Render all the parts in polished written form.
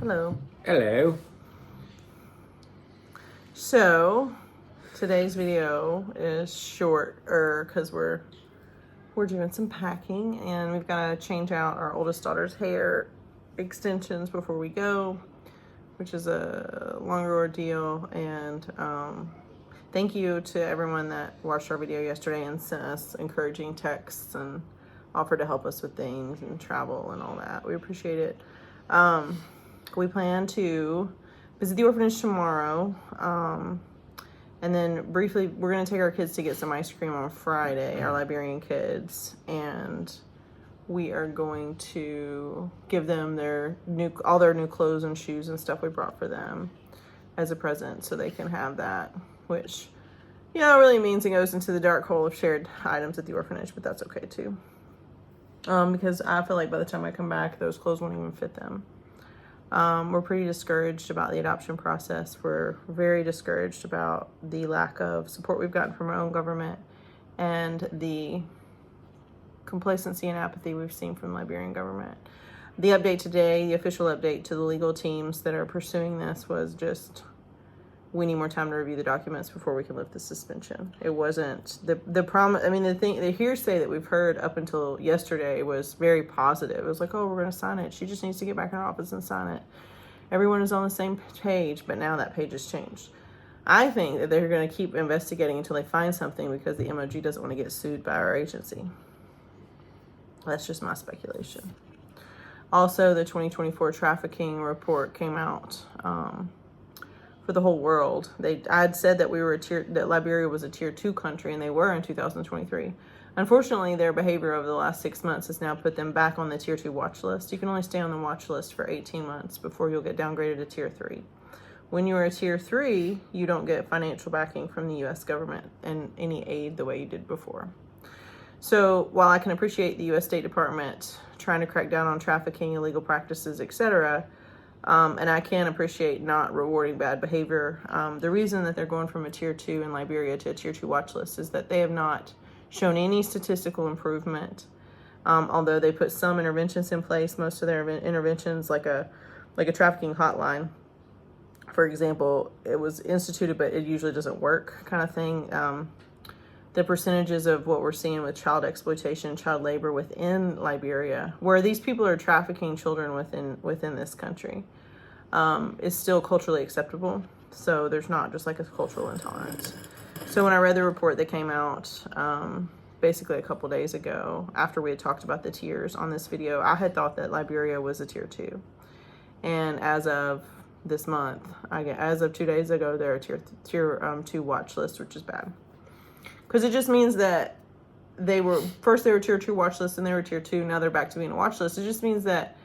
Hello. Hello. So today's video is shorter because we're doing some packing and we've got to change out our oldest daughter's hair extensions before we go, which is a longer ordeal. And thank you to everyone that watched our video yesterday and sent us encouraging texts and offered to help us with things and travel and all that. We appreciate it. We plan to visit the orphanage tomorrow. And then briefly, we're going to take our kids to get some ice cream on Friday, our Liberian kids. And we are going to give them all their new clothes and shoes and stuff we brought for them as a present so they can have that, which, you know, really means it goes into the dark hole of shared items at the orphanage, but that's okay too. Because I feel like by the time I come back, those clothes won't even fit them. We're pretty discouraged about the adoption process. We're very discouraged about the lack of support we've gotten from our own government and the complacency and apathy we've seen from the Liberian government. The update today, the official update to the legal teams that are pursuing this was just, we need more time to review the documents before we can lift the suspension. It wasn't the promise. I mean, the hearsay that we've heard up until yesterday was very positive. It was like, oh, we're going to sign it. She just needs to get back in her office and sign it. Everyone is on the same page, but now that page has changed. I think that they're going to keep investigating until they find something because the MOG doesn't want to get sued by our agency. That's just my speculation. Also, the 2024 trafficking report came out. For the whole world. I'd said that that Liberia was a tier 2 country, and they were in 2023. Unfortunately, their behavior over the last 6 months has now put them back on the tier 2 watch list. You can only stay on the watch list for 18 months before you'll get downgraded to tier 3. When you're a tier 3, you don't get financial backing from the US government and any aid the way you did before. So while I can appreciate the US State Department trying to crack down on trafficking, illegal practices, etc., and I can appreciate not rewarding bad behavior. The reason that they're going from a tier 2 in Liberia to a tier 2 watch list is that they have not shown any statistical improvement. Although they put some interventions in place, most of their interventions, like a trafficking hotline, for example, it was instituted, but it usually doesn't work kind of thing. The percentages of what we're seeing with child exploitation, child labor within Liberia, where these people are trafficking children within this country, is still culturally acceptable. So there's not just like a cultural intolerance. So when I read the report that came out basically a couple days ago, after we had talked about the tiers on this video, I had thought that Liberia was a tier 2. And as of this month, as of 2 days ago, they're a tier 2 watch list, which is bad. Because it just means that they were tier 2 watch list and they were tier 2. Now they're back to being a watch list. It just means that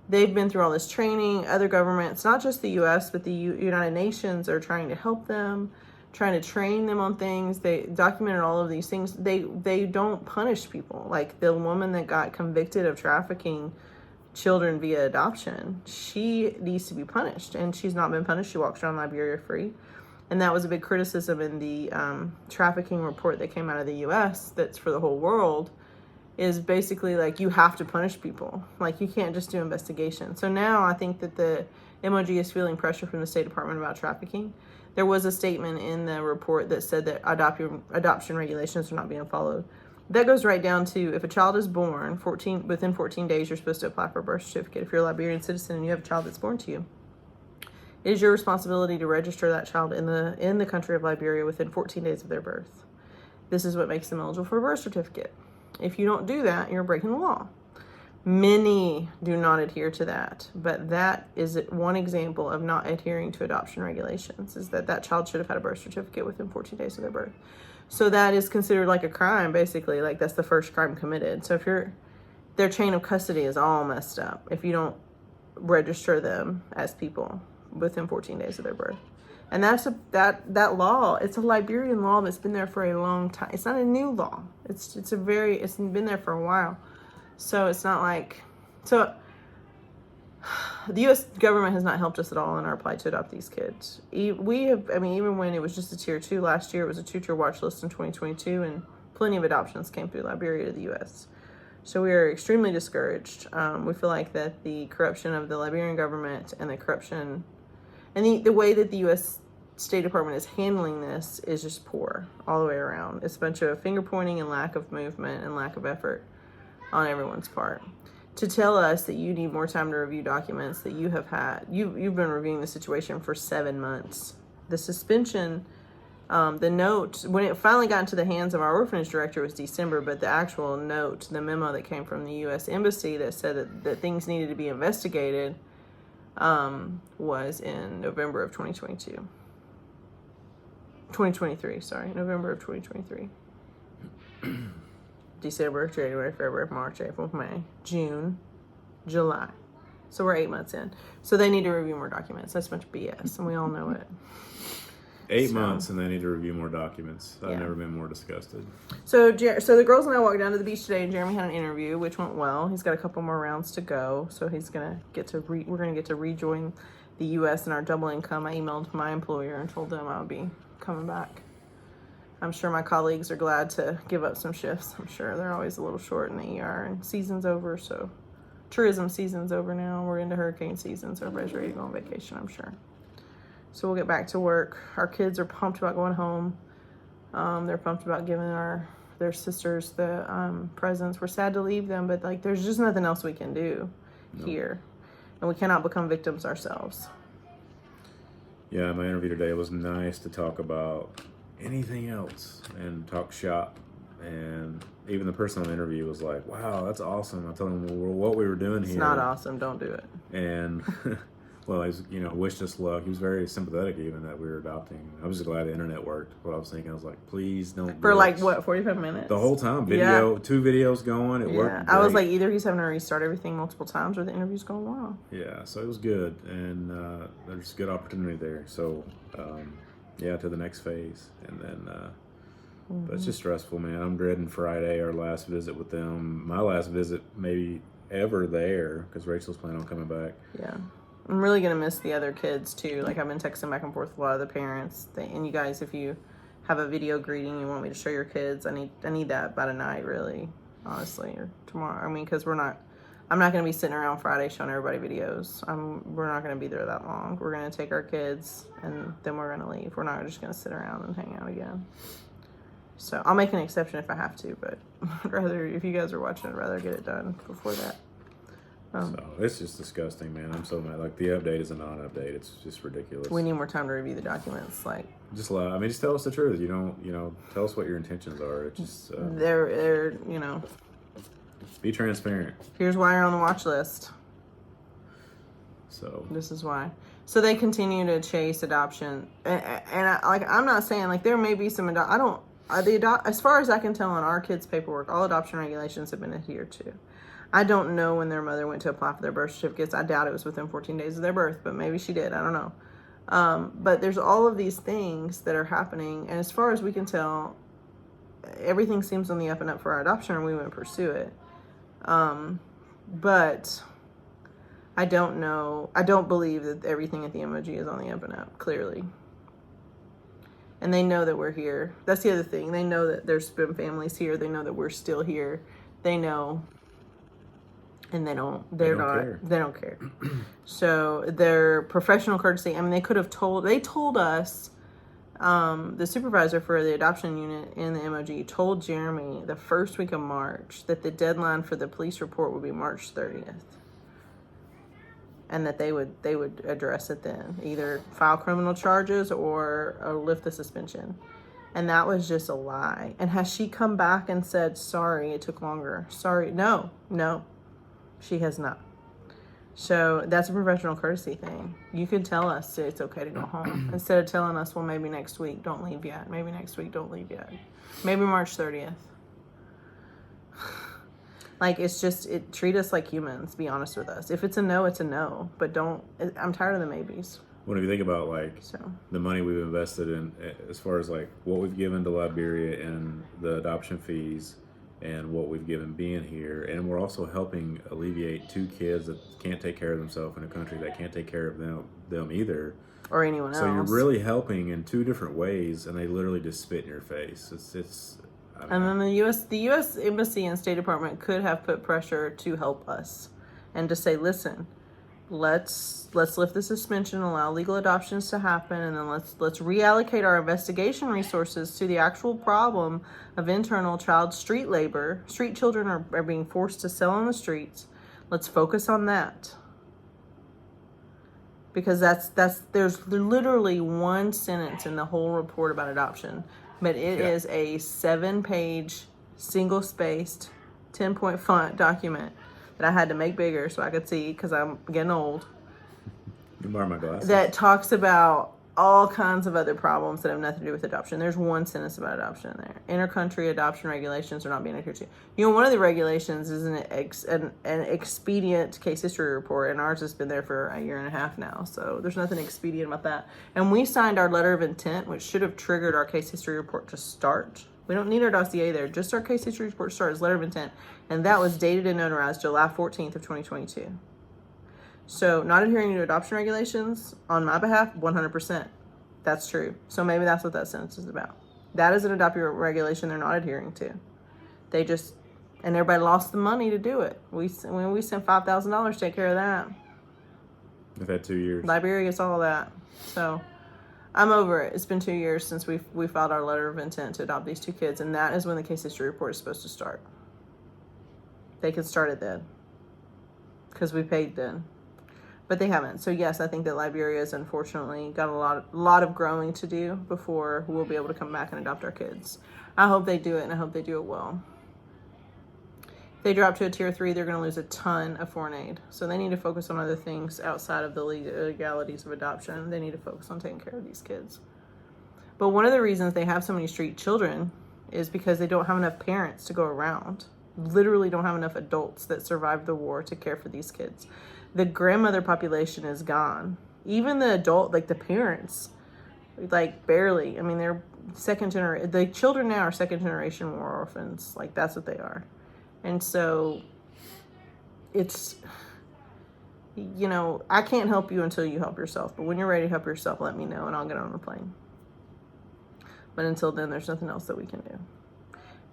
they've been through all this training. Other governments, not just the US, but the United Nations are trying to help them, trying to train them on things. They documented all of these things. They don't punish people. Like the woman that got convicted of trafficking children via adoption, she needs to be punished. And she's not been punished. She walks around Liberia free. And that was a big criticism in the trafficking report that came out of the US that's for the whole world, is basically like you have to punish people. Like you can't just do investigation. So now I think that the MOG is feeling pressure from the State Department about trafficking. There was a statement in the report that said that adoption regulations are not being followed. That goes right down to if a child is born, within 14 days, you're supposed to apply for a birth certificate. If you're a Liberian citizen and you have a child that's born to you, it is your responsibility to register that child in the country of Liberia within 14 days of their birth. This is what makes them eligible for a birth certificate. If you don't do that, you're breaking the law. Many do not adhere to that, but that is one example of not adhering to adoption regulations, is that child should have had a birth certificate within 14 days of their birth. So that is considered like a crime, basically. Like that's the first crime committed. So if their chain of custody is all messed up if you don't register them as people within 14 days of their birth. And that law, it's a Liberian law that's been there for a long time. It's not a new law. It's been there for a while. So it's not like, so the US government has not helped us at all in our plight to adopt these kids. Even when it was just a tier 2 last year, it was a 2-tier watch list in 2022, and plenty of adoptions came through Liberia to the US. So we are extremely discouraged. We feel like that the corruption of the Liberian government and the corruption and the way that the U.S. State Department is handling this is just poor all the way around. It's a bunch of finger pointing and lack of movement and lack of effort on everyone's part. To tell us that you need more time to review documents that you have had. You've been reviewing the situation for 7 months. The suspension, the note, when it finally got into the hands of our orphanage director was December, but the actual note, the memo that came from the U.S. Embassy that said that things needed to be investigated was in November of 2022. 2023, sorry, November of 2023. December, January, February, March, April, May, June, July. So we're 8 months in. So they need to review more documents. That's a bunch of BS, and we all know it. 8 months, and they need to review more documents. I've never been more disgusted. So the girls and I walked down to the beach today, and Jeremy had an interview, which went well. He's got a couple more rounds to go, so he's gonna we're gonna get to rejoin the U.S. in our double income. I emailed my employer and told them I would be coming back. I'm sure my colleagues are glad to give up some shifts. I'm sure they're always a little short in the ER, and season's over, so tourism season's over now. We're into hurricane season, so everybody's ready to go on vacation, I'm sure. So we'll get back to work. Our kids are pumped about going home. They're pumped about giving their sisters the presents. We're sad to leave them, but like there's just nothing else we can do here, and we cannot become victims ourselves. Yeah, my interview today was nice to talk about anything else and talk shop. And even the person on the interview was like, wow, that's awesome. I told him what we were doing here. It's not awesome. Don't do it. And, well, he's, wished us luck. He was very sympathetic even that we were adopting. I was just glad the internet worked. What I was thinking, I was like, please don't. For like, what, 45 minutes? The whole time. Video, 2 videos going. It worked great. I was like, either he's having to restart everything multiple times or the interview's going well. Yeah, so it was good. And there's good opportunity there. So, to the next phase. And then, but it's just stressful, man. I'm dreading Friday, our last visit with them. My last visit maybe ever there, because Rachel's planning on coming back. Yeah. I'm really going to miss the other kids, too. Like, I've been texting back and forth with a lot of the parents. And you guys, if you have a video greeting, you want me to show your kids, I need that by tonight, really, honestly, or tomorrow. I mean, because I'm not going to be sitting around Friday showing everybody videos. We're not going to be there that long. We're going to take our kids, and then we're going to leave. We're not just going to sit around and hang out again. So I'll make an exception if I have to, but I'd rather, if you guys are watching, I'd rather get it done before that. So it's just disgusting, man. I'm so mad. Like, the update is a non-update. It's just ridiculous. We need more time to review the documents. Like, just tell us the truth. Tell us what your intentions are. It's just they're be transparent. Here's why you're on the watch list. So this is why. So they continue to chase adoption, and I'm not saying like there may be some as far as I can tell in our kids' paperwork, all adoption regulations have been adhered to. I don't know when their mother went to apply for their birth certificates. I doubt it was within 14 days of their birth, but maybe she did. I don't know. But there's all of these things that are happening, and as far as we can tell, everything seems on the up and up for our adoption, and we want to pursue it. But I don't know. I don't believe that everything at the MOG is on the up and up, clearly. And they know that we're here. That's the other thing. They know that there's been families here. They know that we're still here. They know. And they don't care. So their professional courtesy, I mean, they told us, the supervisor for the adoption unit in the MOG told Jeremy the first week of March that the deadline for the police report would be March 30th. And that they would address it then, either file criminal charges or lift the suspension. And that was just a lie. And has she come back and said, sorry, it took longer? Sorry, no, she has not. So that's a professional courtesy thing. You can tell us it's okay to go home instead of telling us, well, maybe next week, don't leave yet. Maybe next week, don't leave yet. Maybe March 30th. Like, treat us like humans. Be honest with us. If it's a no, it's a no. But I'm tired of the maybes. When you think about, the money we've invested in, as far as, what we've given to Liberia and the adoption fees and what we've given being here, and we're also helping alleviate 2 kids that can't take care of themselves in a country that can't take care of them either. Or anyone else. So you're really helping in 2 different ways, and they literally just spit in your face. And then the U.S. Embassy and State Department could have put pressure to help us, and to say, listen, let's lift the suspension, allow legal adoptions to happen, and then let's reallocate our investigation resources to the actual problem of internal child street labor. Street children are being forced to sell on the streets. Let's focus on that. Because there's literally one sentence in the whole report about adoption, but it is a 7-page, single-spaced, 10-point font document that I had to make bigger so I could see, because I'm getting old. You can borrow my glasses. That talks about all kinds of other problems that have nothing to do with adoption. There's one sentence about adoption in there. Inter-country adoption regulations are not being adhered to. You know, one of the regulations is an expedient case history report, and ours has been there for a year and a half now. So there's nothing expedient about that. And we signed our letter of intent, which should have triggered our case history report to start. We don't need our dossier there. Just our case history report starts, letter of intent. And that was dated and notarized July 14th of 2022. So not adhering to adoption regulations on my behalf, 100%. That's true. So maybe that's what that sentence is about. That is an adoption regulation they're not adhering to. They just, and everybody lost the money to do it. We sent $5,000 to take care of that. We've had 2 years. Liberia gets all of that. So I'm over it. It's been 2 years since we filed our letter of intent to adopt these 2 kids, and that is when the case history report is supposed to start. They could start it then, because we paid then, but they haven't. So yes, I think that Liberia has unfortunately got a lot of growing to do before we'll be able to come back and adopt our kids. I hope they do it, and I hope they do it well. If they drop to a tier 3, they're going to lose a ton of foreign aid. So they need to focus on other things outside of the legalities of adoption. They need to focus on taking care of these kids. But one of the reasons they have so many street children is because they don't have enough parents to go around. Literally don't have enough adults that survived the war to care for these kids. The grandmother population is gone. Even the adult, like the parents, like barely. I mean, they're second generation. The children now are second generation war orphans. Like that's what they are. And so it's, you know, I can't help you until you help yourself. But when you're ready to help yourself, let me know and I'll get on the plane. But until then, there's nothing else that we can do.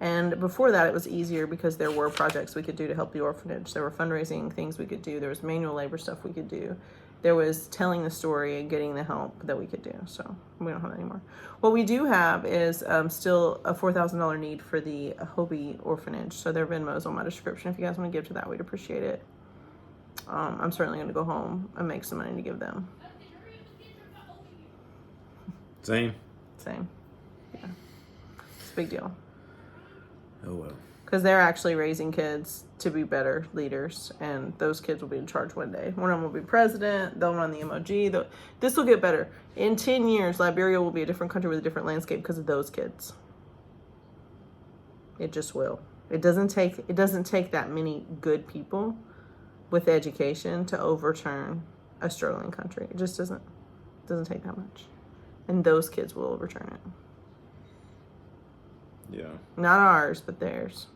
And before that, it was easier because there were projects we could do to help the orphanage. There were fundraising things we could do. There was manual labor stuff we could do. There was telling the story and getting the help that we could do. So we don't have that anymore. What we do have is still a $4,000 need for the Hobie orphanage. So their Venmo's on my description. If you guys want to give to that, we'd appreciate it. I'm certainly going to go home and make some money to give them. Same. Yeah. It's a big deal. Oh, well. Because they're actually raising kids to be better leaders, and those kids will be in charge one day. One of them will be president. They'll run the MOG. This will get better. In 10 years, Liberia will be a different country with a different landscape because of those kids. It just will. It doesn't take that many good people with education to overturn a struggling country. It just doesn't take that much. And those kids will overturn it. Yeah. Not ours, but theirs.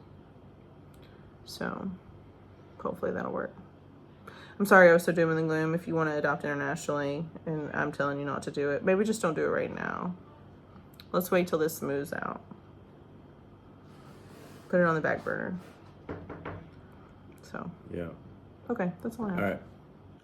So, hopefully that'll work. I'm sorry I was so doom and gloom. If you want to adopt internationally, and I'm telling you not to do it, maybe just don't do it right now. Let's wait till this smooths out. Put it on the back burner. So. Yeah. Okay, that's all I have. All right.